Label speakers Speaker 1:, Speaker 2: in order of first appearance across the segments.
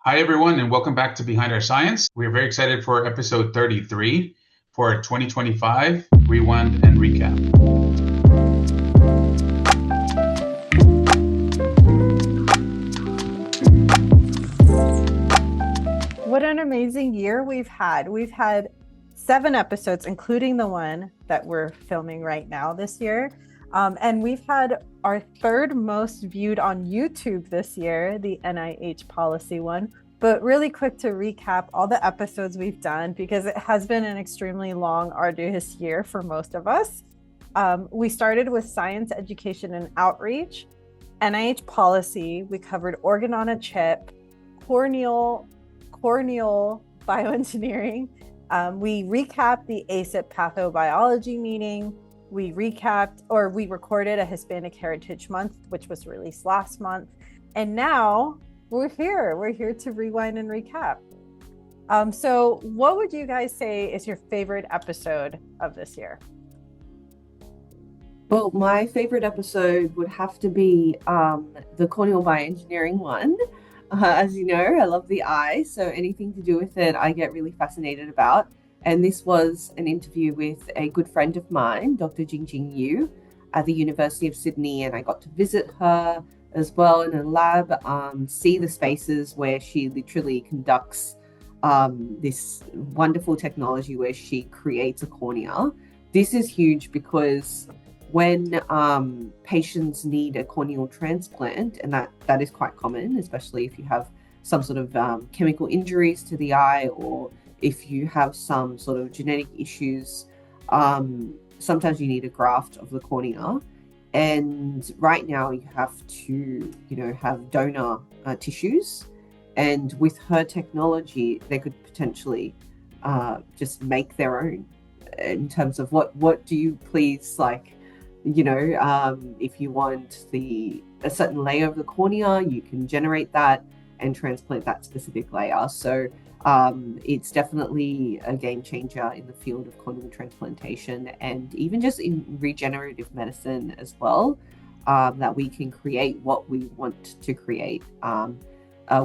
Speaker 1: Hi, everyone, and welcome back to Behind Our Science. We are very excited for episode 33 for 2025 Rewind and Recap.
Speaker 2: What an amazing year we've had. We've had 7 episodes, including the one that we're filming right now this year. And we've had our third most viewed on YouTube this year, the NIH policy one. But really quick to recap all the episodes we've done, because it has been an extremely long, arduous year for most of us. We started with science, education, and outreach, NIH policy. We covered organ on a chip, Corneal Bioengineering. We recapped the ASIP pathobiology meeting. We recorded a Hispanic Heritage Month, which was released last month. And now we're here to rewind and recap. So what would you guys say is your favorite episode of this year?
Speaker 3: Well, my favorite episode would have to be the Corneal Bioengineering one. As you know, I love the eye, so anything to do with it, I get really fascinated about. And this was an interview with a good friend of mine, Dr. Jingjing Yu, at the University of Sydney, and I got to visit her as well in a lab, see the spaces where she literally conducts this wonderful technology where she creates a cornea. This is huge because when patients need a corneal transplant, and that is quite common, especially if you have some sort of chemical injuries to the eye, or if you have some sort of genetic issues, sometimes you need a graft of the cornea. And right now you have to, have donor tissues. And with her technology, they could potentially just make their own in terms of what do you please like. If you want a certain layer of the cornea, you can generate that and transplant that specific layer. So it's definitely a game changer in the field of corneal transplantation, and even just in regenerative medicine as well, that we can create what we want to create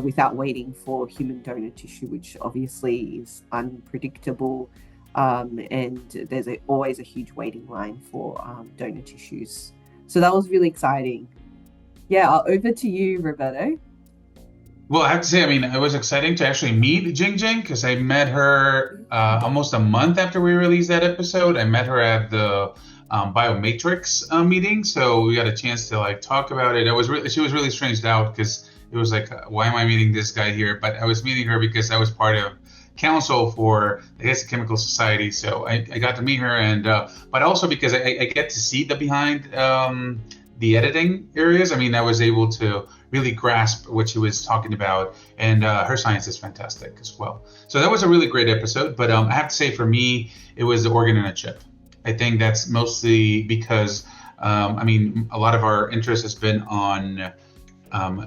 Speaker 3: without waiting for human donor tissue, which obviously is unpredictable. And there's always a huge waiting line for donor tissues. So that was really exciting. Yeah, over to you, Roberto.
Speaker 1: Well, I have to say, it was exciting to actually meet Jingjing because I met her almost a month after we released that episode. I met her at the Biomatrix meeting, so we got a chance to talk about it. She was really stranged out because it was like, why am I meeting this guy here? But I was meeting her because I was part of council for the ASIP Chemical Society, so I got to meet her, and but also because I get to see the behind the editing areas. I was able to really grasp what she was talking about, and her science is fantastic as well. So that was a really great episode. But I have to say, for me, it was the organ on a chip. I think that's mostly because a lot of our interest has been on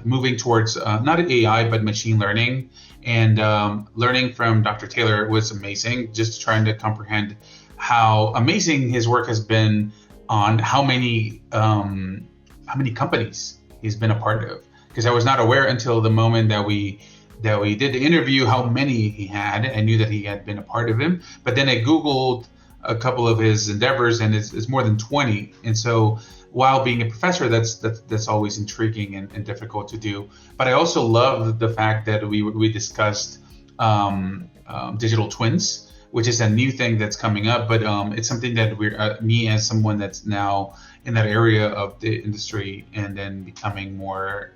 Speaker 1: moving towards not AI but machine learning. And learning from Dr. Taylor was amazing, just trying to comprehend how amazing his work has been on how many companies he's been a part of. Because I was not aware until the moment that we did the interview how many he had. I knew that he had been a part of him, but then I Googled a couple of his endeavors, and it's more than 20. And so, while being a professor, that's always intriguing and difficult to do. But I also love the fact that we discussed digital twins, which is a new thing that's coming up. But it's something that me as someone that's now in that area of the industry and then becoming more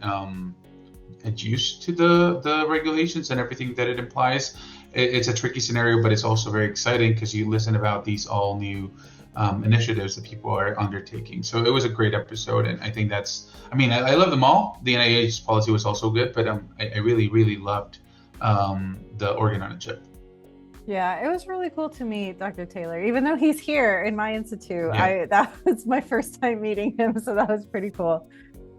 Speaker 1: used to the regulations and everything that it implies. It's a tricky scenario, but it's also very exciting because you listen about these all new initiatives that people are undertaking. So it was a great episode, and I think I love them all. The NIH policy was also good, but I really, really loved the organ on a chip.
Speaker 2: Yeah, it was really cool to meet Dr. Taylor, even though he's here in my institute.
Speaker 1: Yeah.
Speaker 2: That was my first time meeting him, so that was pretty cool.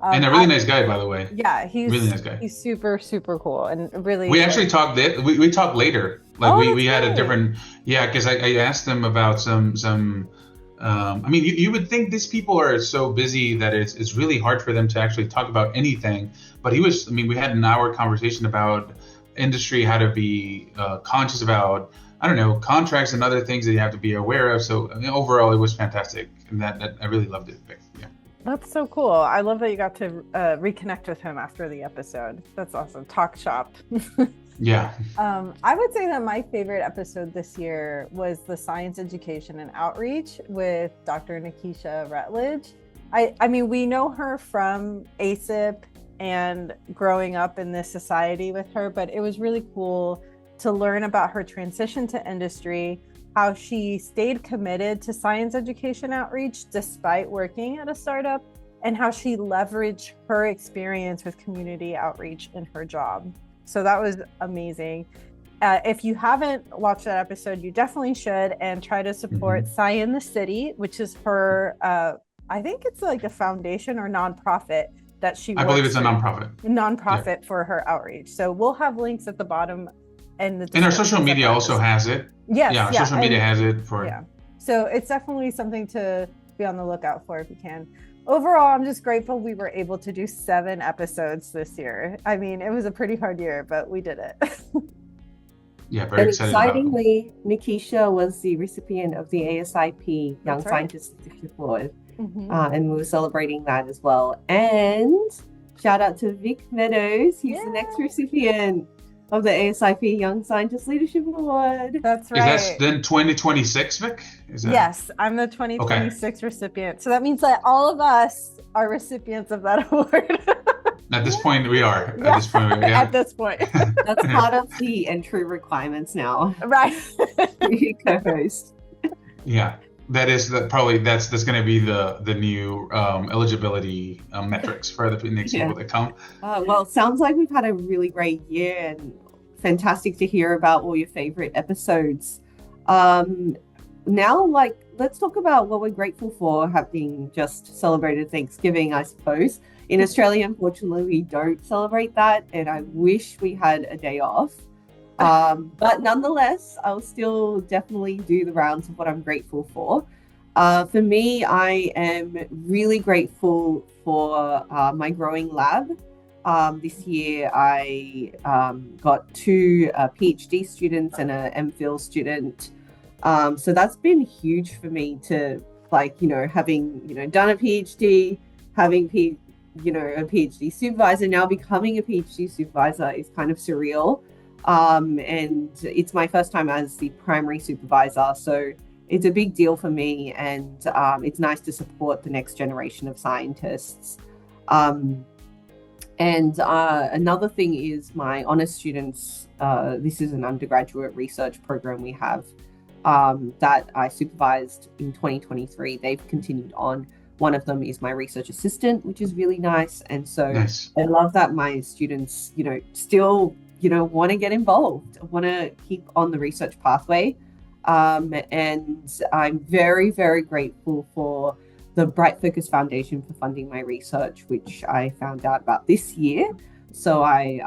Speaker 1: And a really nice guy, by the way.
Speaker 2: Yeah, he's
Speaker 1: really nice guy.
Speaker 2: He's super, super cool, and really.
Speaker 1: We actually talked. We talked later. We had a different. Yeah, because I asked him about some. You would think these people are so busy that it's really hard for them to actually talk about anything. But we had an hour conversation about industry, how to be conscious about, I don't know, contracts and other things that you have to be aware of. So overall, it was fantastic, and that I really loved it. Yeah.
Speaker 2: That's so cool. I love that you got to reconnect with him after the episode. That's awesome. Talk shop.
Speaker 1: Yeah.
Speaker 2: I would say that my favorite episode this year was the Science Education and Outreach with Dr. Nikisha Rutledge. I mean, we know her from ASIP and growing up in this society with her, but it was really cool to learn about her transition to industry, how she stayed committed to science education outreach despite working at a startup, and how she leveraged her experience with community outreach in her job. So that was amazing. If you haven't watched that episode, you definitely should, and try to support Sci in the City, which is her, I think it's like a foundation or nonprofit that she works.
Speaker 1: I believe it's a nonprofit.
Speaker 2: Nonprofit for her outreach. So we'll have links at the bottom. And
Speaker 1: our social media also has it.
Speaker 2: Yes.
Speaker 1: Yeah, social media has it for.
Speaker 2: Yeah. So it's definitely something to be on the lookout for if you can. Overall, I'm just grateful we were able to do 7 episodes this year. I mean, it was a pretty hard year, but we did it.
Speaker 3: Yeah, very excited. Excitingly, Nikisha was the recipient of the ASIP Young Scientist Leadership Award. And we were celebrating that as well. And shout out to Vic Meadows. He's the next recipient of the ASIP Young Scientist Leadership Award.
Speaker 2: That's right.
Speaker 1: Is that then 2026, Vic?
Speaker 2: Yes, I'm the 2026 recipient. So that means that all of us are recipients of that award.
Speaker 1: At this point, we are.
Speaker 2: Yeah. At this point.
Speaker 3: That's part of the entry requirements now.
Speaker 2: Right.
Speaker 3: Co-host.
Speaker 1: Yeah. That's going to be the new eligibility metrics for the next people that come.
Speaker 3: Well, it sounds like we've had a really great year, and fantastic to hear about all your favorite episodes. Now, let's talk about what we're grateful for, having just celebrated Thanksgiving, I suppose. In Australia, unfortunately, we don't celebrate that, and I wish we had a day off. But nonetheless, I'll still definitely do the rounds of what I'm grateful for. For me, I am really grateful for my growing lab. This year, I got 2 PhD students and an MPhil student. So that's been huge for me to, having, done a PhD, having a PhD supervisor, now becoming a PhD supervisor is kind of surreal. And it's my first time as the primary supervisor, so it's a big deal for me, and it's nice to support the next generation of scientists. And another thing is my honors students. This is an undergraduate research program we have that I supervised in 2023. They've continued on. One of them is my research assistant, which is really nice. And so nice. I love that my students, still want to get involved, want to keep on the research pathway. And I'm very, very grateful for the Bright Focus Foundation for funding my research, which I found out about this year. So I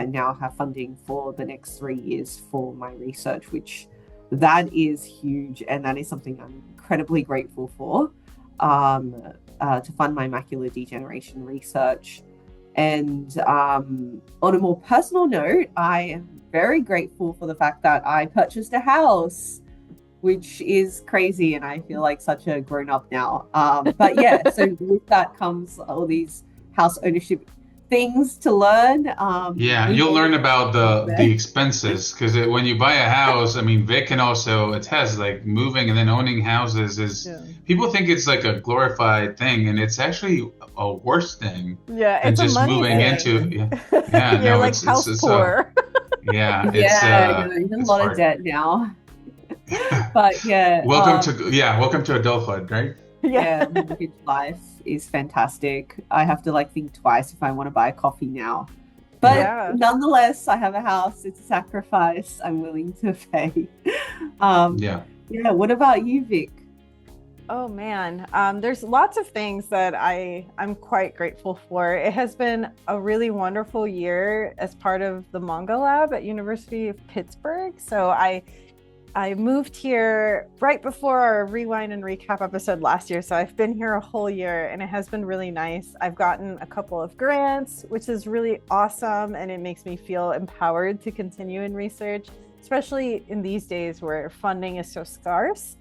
Speaker 3: now have funding for the next 3 years for my research, which that is huge. And that is something I'm incredibly grateful for, to fund my macular degeneration research. And on a more personal note, I am very grateful for the fact that I purchased a house, which is crazy, and I feel like such a grown-up now. But yeah, so with that comes all these house ownership things to learn.
Speaker 1: You'll learn about the expenses, because when you buy a house, I mean, Vic can also attest, moving and then owning houses is, people think it's like a glorified thing, and it's actually a worse thing than
Speaker 2: it's
Speaker 1: just moving
Speaker 2: thing.
Speaker 1: into.
Speaker 2: You're like house poor.
Speaker 3: It's a lot of debt now. But
Speaker 1: welcome to adulthood, right?
Speaker 3: Mortgage life is fantastic. I have to think twice if I want to buy a coffee now. But nonetheless, I have a house. It's a sacrifice I'm willing to pay. What about you, Vic?
Speaker 2: Oh man, there's lots of things that I'm quite grateful for. It has been a really wonderful year as part of the Manga Lab at University of Pittsburgh. So I I moved here right before our rewind and recap episode last year. So I've been here a whole year and it has been really nice. I've gotten a couple of grants, which is really awesome. And it makes me feel empowered to continue in research, especially in these days where funding is so scarce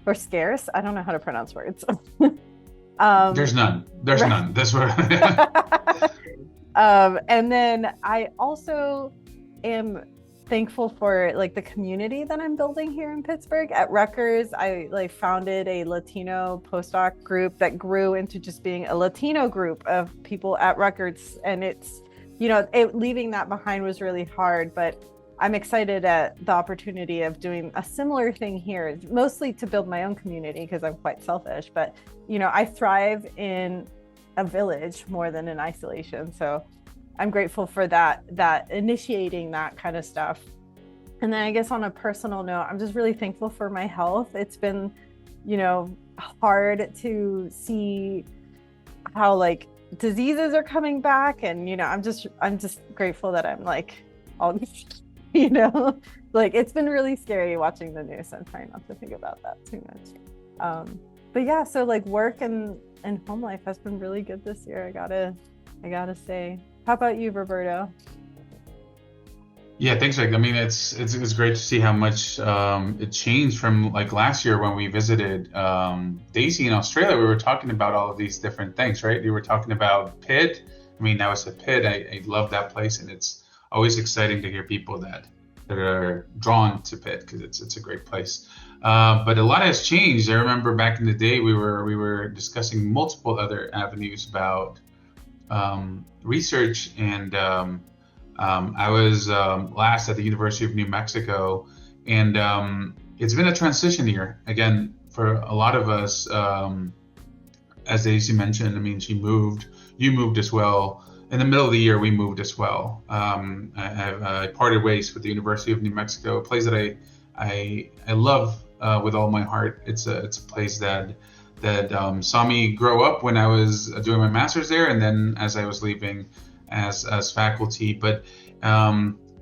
Speaker 2: or scarce. I don't know how to pronounce words.
Speaker 1: There's none. There's none. That's what.
Speaker 2: And then I also am thankful for like the community that I'm building here in Pittsburgh. At Rutgers, I like founded a Latino postdoc group that grew into just being a Latino group of people at Rutgers. And it's, leaving that behind was really hard, but I'm excited at the opportunity of doing a similar thing here, mostly to build my own community because I'm quite selfish, but I thrive in a village more than in isolation. So I'm grateful for that initiating that kind of stuff. And then I guess on a personal note, I'm just really thankful for my health. It's been, hard to see how like diseases are coming back. And, I'm just grateful that I'm like, all, like it's been really scary watching the news. I'm trying not to think about that too much. But yeah, so like work and home life has been really good this year. I gotta say. How about you, Roberto?
Speaker 1: Yeah, thanks, Rick. I mean, it's great to see how much it changed from like last year when we visited Daisy in Australia. We were talking about all of these different things, right? We were talking about Pitt. I mean, now it's a Pitt. I love that place, and it's always exciting to hear people that are drawn to Pitt because it's a great place. But a lot has changed. I remember back in the day we were discussing multiple other avenues about research, and I was last at the University of New Mexico, and it's been a transition year again for a lot of us. As Daisy mentioned, I mean, you moved as well. In the middle of the year, we moved as well. I parted ways with the University of New Mexico, a place that I love with all my heart. It's a place that saw me grow up when I was doing my master's there, and then as I was leaving as faculty. But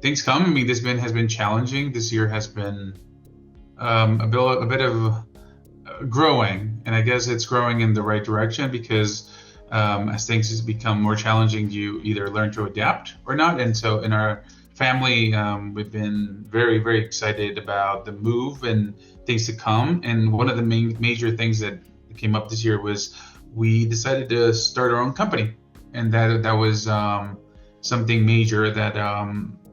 Speaker 1: things come. I mean, this has been challenging. This year has been a bit of growing, and I guess it's growing in the right direction because as things become more challenging, you either learn to adapt or not. And so in our family, we've been very, very excited about the move and things to come. And one of the major things that came up this year was we decided to start our own company, and that was something major that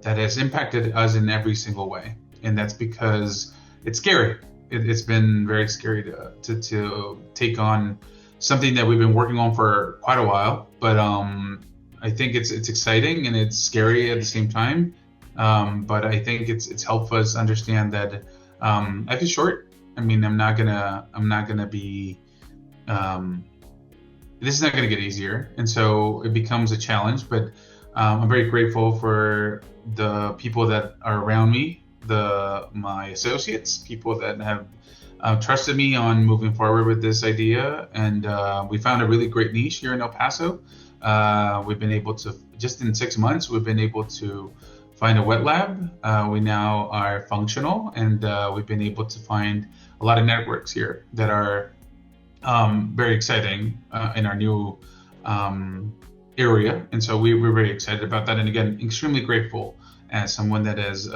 Speaker 1: has impacted us in every single way. And that's because it's scary. It's been very scary to take on something that we've been working on for quite a while, but I think it's exciting and it's scary at the same time. But I think it's helped us understand that life is short. I mean, I'm not gonna be. This is not gonna get easier, and so it becomes a challenge. But I'm very grateful for the people that are around me, my associates, people that have trusted me on moving forward with this idea. And we found a really great niche here in El Paso. We've been able to, just in 6 months, we've been able to find a wet lab. We now are functional, and we've been able to find a lot of networks here that are very exciting in our new area. And so we're very excited about that. And again, extremely grateful as someone that has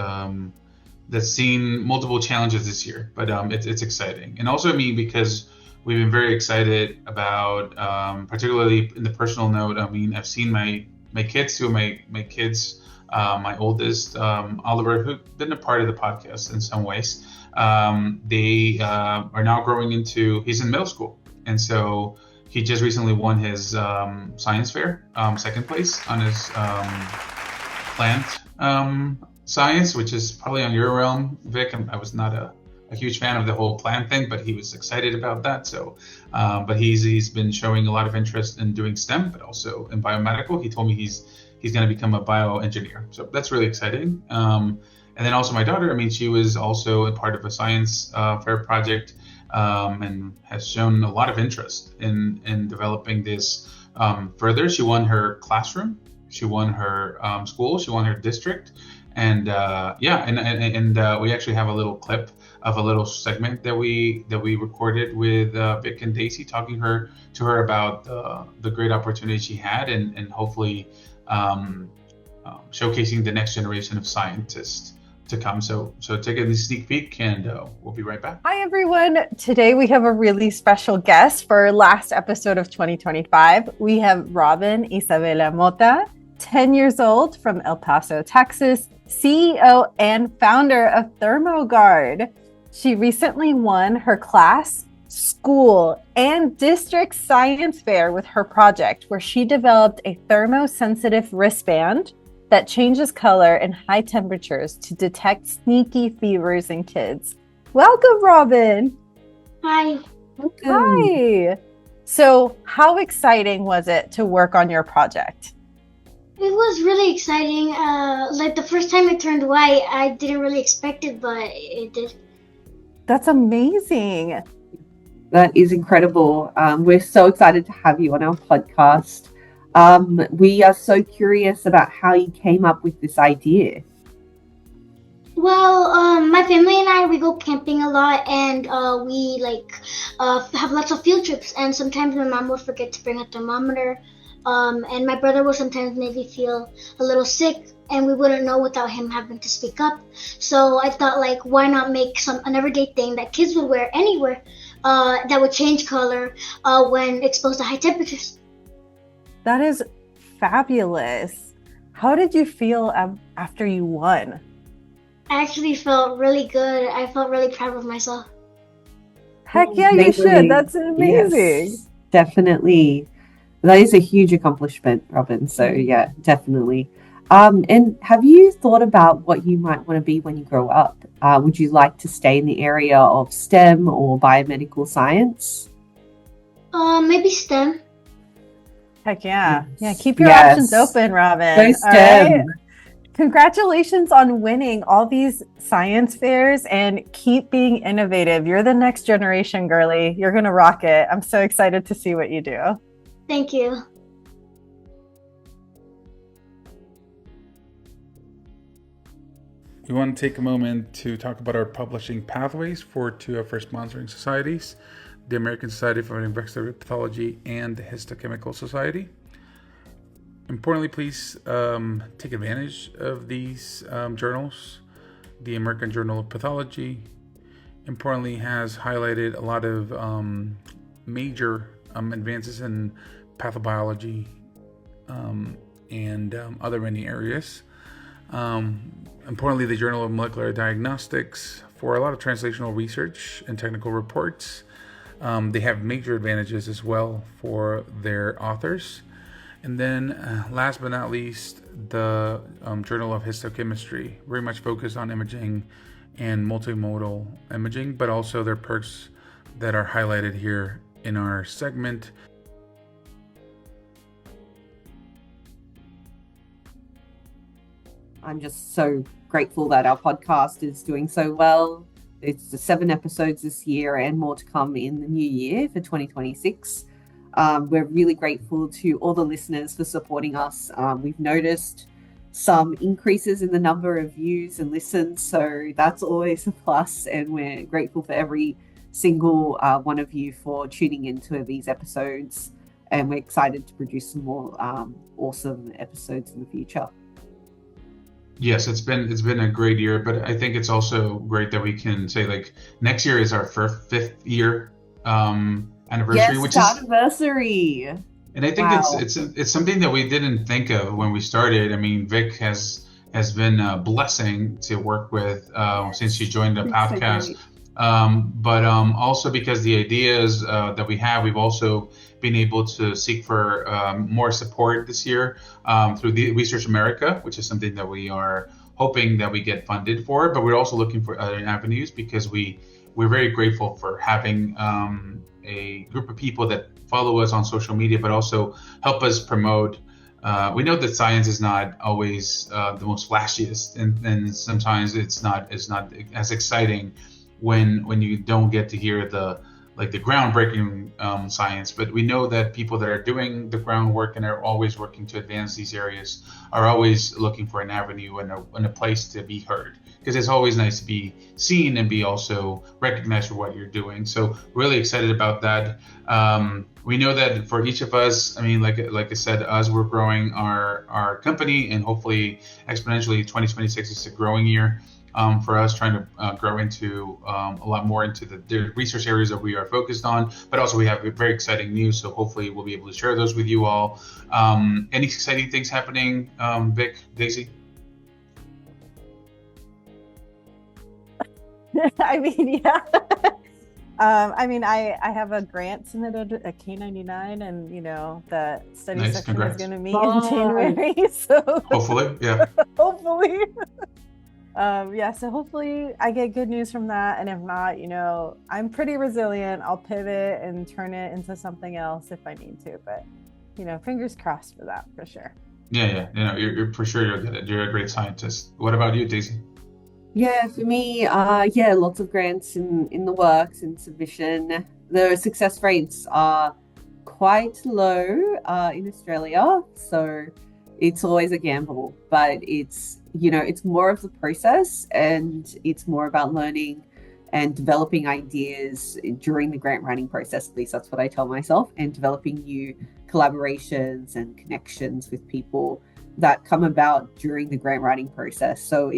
Speaker 1: that's seen multiple challenges this year, but it's exciting. And also because we've been very excited about, particularly in the personal note, I mean, I've seen my kids, two of my kids, my oldest, Oliver, who's been a part of the podcast in some ways, they are now growing into, he's in middle school. And so he just recently won his science fair, second place on his plant science, which is probably on your realm, Vic. I was not a huge fan of the whole plant thing, but he was excited about that. So, but he's been showing a lot of interest in doing STEM, but also in biomedical. He told me he's going to become a bioengineer. So that's really exciting. And then also my daughter, I mean, she was also a part of a science fair project and has shown a lot of interest in developing this further. She won her classroom, she won her school, she won her district. And we actually have a little clip of a little segment that we recorded with Vic and Daisy, talking to her about the great opportunity she had, and hopefully showcasing the next generation of scientists to come. So take a sneak peek, and we'll be right back.
Speaker 2: Hi, everyone. Today we have a really special guest for our last episode of 2025. We have Robin Isabella Mota, 10 years old, from El Paso, Texas, CEO and founder of ThermoGuard. She recently won her class, school, and district science fair with her project, where she developed a thermosensitive wristband that changes color in high temperatures to detect sneaky fevers in kids. Welcome, Robin.
Speaker 4: Hi.
Speaker 3: Welcome.
Speaker 2: Hi. So, how exciting was it to work on your project?
Speaker 4: It was really exciting. Like the first time it turned white, I didn't really expect it, but it did.
Speaker 2: That's amazing.
Speaker 3: That is incredible. We're so excited to have you on our podcast. We are so curious about how you came up with this idea.
Speaker 4: Well, my family and I, we go camping a lot, and we have lots of field trips, and sometimes my mom will forget to bring a thermometer, and my brother will sometimes maybe feel a little sick, and we wouldn't know without him having to speak up. So I thought, like, why not make an everyday thing that kids would wear anywhere, that would change color when exposed to high temperatures.
Speaker 2: That is fabulous. How did you feel after you won?
Speaker 4: I actually felt really good. I felt really proud of myself.
Speaker 2: Heck yeah, you should. That's amazing.
Speaker 3: Yes, definitely. That is a huge accomplishment, Robin. So yeah, definitely. And have you thought about what you might want to be when you grow up? Would you like to stay in the area of STEM or biomedical science?
Speaker 4: Maybe STEM.
Speaker 2: Heck yeah.
Speaker 3: Yes.
Speaker 2: Yeah, keep your
Speaker 3: Yes.
Speaker 2: options open, Robin.
Speaker 3: Go
Speaker 2: All
Speaker 3: STEM.
Speaker 2: right? Congratulations on winning all these science fairs, and keep being innovative. You're the next generation, girly. You're going to rock it. I'm so excited to see what you do.
Speaker 4: Thank you.
Speaker 5: We want to take a moment to talk about our publishing pathways for two of our sponsoring societies, the American Society for Investigative Pathology and the Histochemical Society. Importantly, please take advantage of these journals. The American Journal of Pathology, importantly, has highlighted a lot of major advances in pathobiology and other many areas. Importantly, the Journal of Molecular Diagnostics for a lot of translational research and technical reports. They have major advantages as well for their authors. And then last but not least, the Journal of Histochemistry, very much focused on imaging and multimodal imaging, but also their perks that are highlighted here in our segment.
Speaker 3: I'm just so grateful that our podcast is doing so well. It's the 7 episodes this year and more to come in the new year for 2026. We're really grateful to all the listeners for supporting us. We've noticed some increases in the number of views and listens, so that's always a plus, and we're grateful for every single one of you for tuning into these episodes, and we're excited to produce some more awesome episodes in the future.
Speaker 1: Yes, it's been a great year, but I think it's also great that we can say, like, next year is our fifth year anniversary,
Speaker 3: Yes,
Speaker 1: which
Speaker 3: anniversary.
Speaker 1: and I think
Speaker 3: Wow.
Speaker 1: it's something that we didn't think of when we started. I mean, Vic has been a blessing to work with since she joined the
Speaker 3: It's so
Speaker 1: podcast.
Speaker 3: great.
Speaker 1: But also because the ideas that we have, we've also been able to seek for more support this year through the Research America, which is something that we are hoping that we get funded for. But we're also looking for other avenues because we're very grateful for having a group of people that follow us on social media, but also help us promote. We know that science is not always the most flashiest, and sometimes it's not as exciting when you don't get to hear the like the groundbreaking science, but we know that people that are doing the groundwork and are always working to advance these areas are always looking for an avenue and a place to be heard, because it's always nice to be seen and be also recognized for what you're doing. So really excited about that. We know that for each of us, I mean, like I said, as we're growing our company, and hopefully exponentially 2026 is a growing year for us, trying to grow into a lot more into the research areas that we are focused on. But also we have very exciting news, so hopefully we'll be able to share those with you all. Any exciting things happening, Vic, Daisy?
Speaker 2: I mean, yeah. I mean, I have a grant submitted at K99, and the study
Speaker 1: Nice,
Speaker 2: section
Speaker 1: congrats.
Speaker 2: is going to meet in January. So
Speaker 1: Hopefully, yeah.
Speaker 2: hopefully, yeah. So hopefully, I get good news from that, and if not, I'm pretty resilient. I'll pivot and turn it into something else if I need to. But fingers crossed for that, for sure.
Speaker 1: Yeah. You're for sure you'll get it. You're a great scientist. What about you, Daisy?
Speaker 3: Yeah, for me, lots of grants in the works and submission. The success rates are quite low in Australia, so it's always a gamble. But it's more of the process, and it's more about learning and developing ideas during the grant writing process. At least that's what I tell myself, and developing new collaborations and connections with people that come about during the grant writing process. So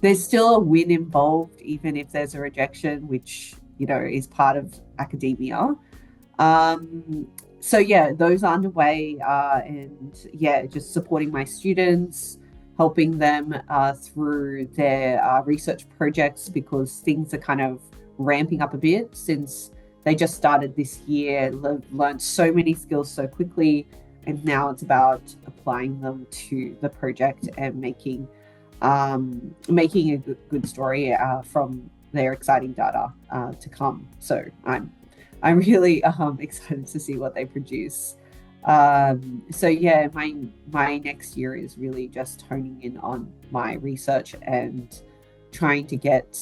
Speaker 3: there's still a win involved, even if there's a rejection, which, is part of academia. So yeah, those are underway, and yeah, just supporting my students, helping them through their research projects, because things are kind of ramping up a bit since they just started this year, learned so many skills so quickly, and now it's about applying them to the project and making a good story from their exciting data to come. So I'm really excited to see what they produce. So yeah, my next year is really just honing in on my research and trying to get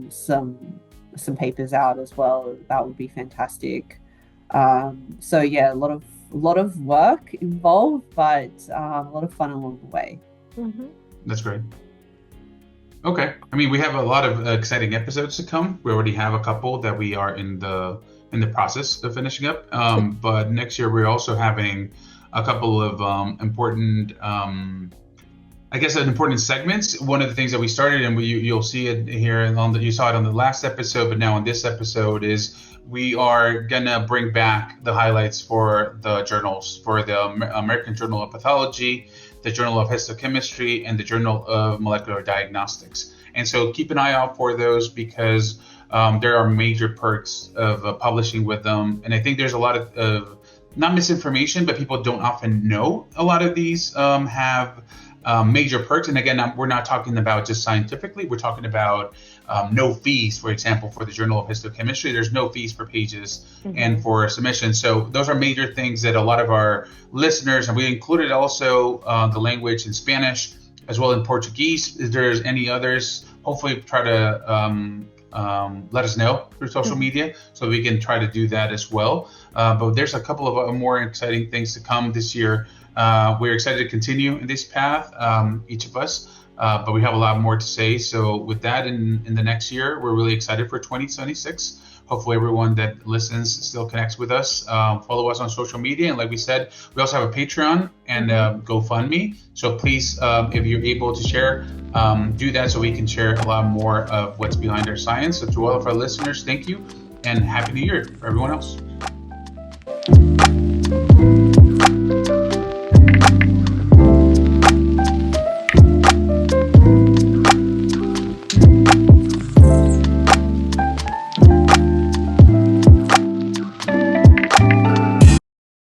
Speaker 3: some papers out as well. That would be fantastic. So yeah, a lot of work involved, but a lot of fun along the way.
Speaker 2: Mm-hmm.
Speaker 1: That's great. Okay. I mean, we have a lot of exciting episodes to come. We already have a couple that we are in the process of finishing up. But next year we're also having a couple of important, important segments. One of the things that we started, and you'll see it here you saw it on the last episode, but now on this episode, is we are gonna bring back the highlights for the journals, for the American Journal of Pathology, the Journal of Histochemistry, and the Journal of Molecular Diagnostics. And so keep an eye out for those, because there are major perks of publishing with them. And I think there's a lot of not misinformation, but people don't often know a lot of these have major perks. And again, we're not talking about just scientifically, we're talking about no fees. For example, for the Journal of Histochemistry, there's no fees for pages and for submissions. So those are major things that a lot of our listeners, and we included also the language in Spanish as well in Portuguese. If there's any others, hopefully try to let us know through social media so we can try to do that as well. But there's a couple of more exciting things to come this year. We're excited to continue in this path, each of us, but we have a lot more to say. So with that, in the next year, we're really excited for 2026. Hopefully everyone that listens still connects with us. Follow us on social media. And like we said, we also have a Patreon and GoFundMe. So please, if you're able to share, do that so we can share a lot more of what's behind our science. So to all of our listeners, thank you, and Happy New Year for everyone else.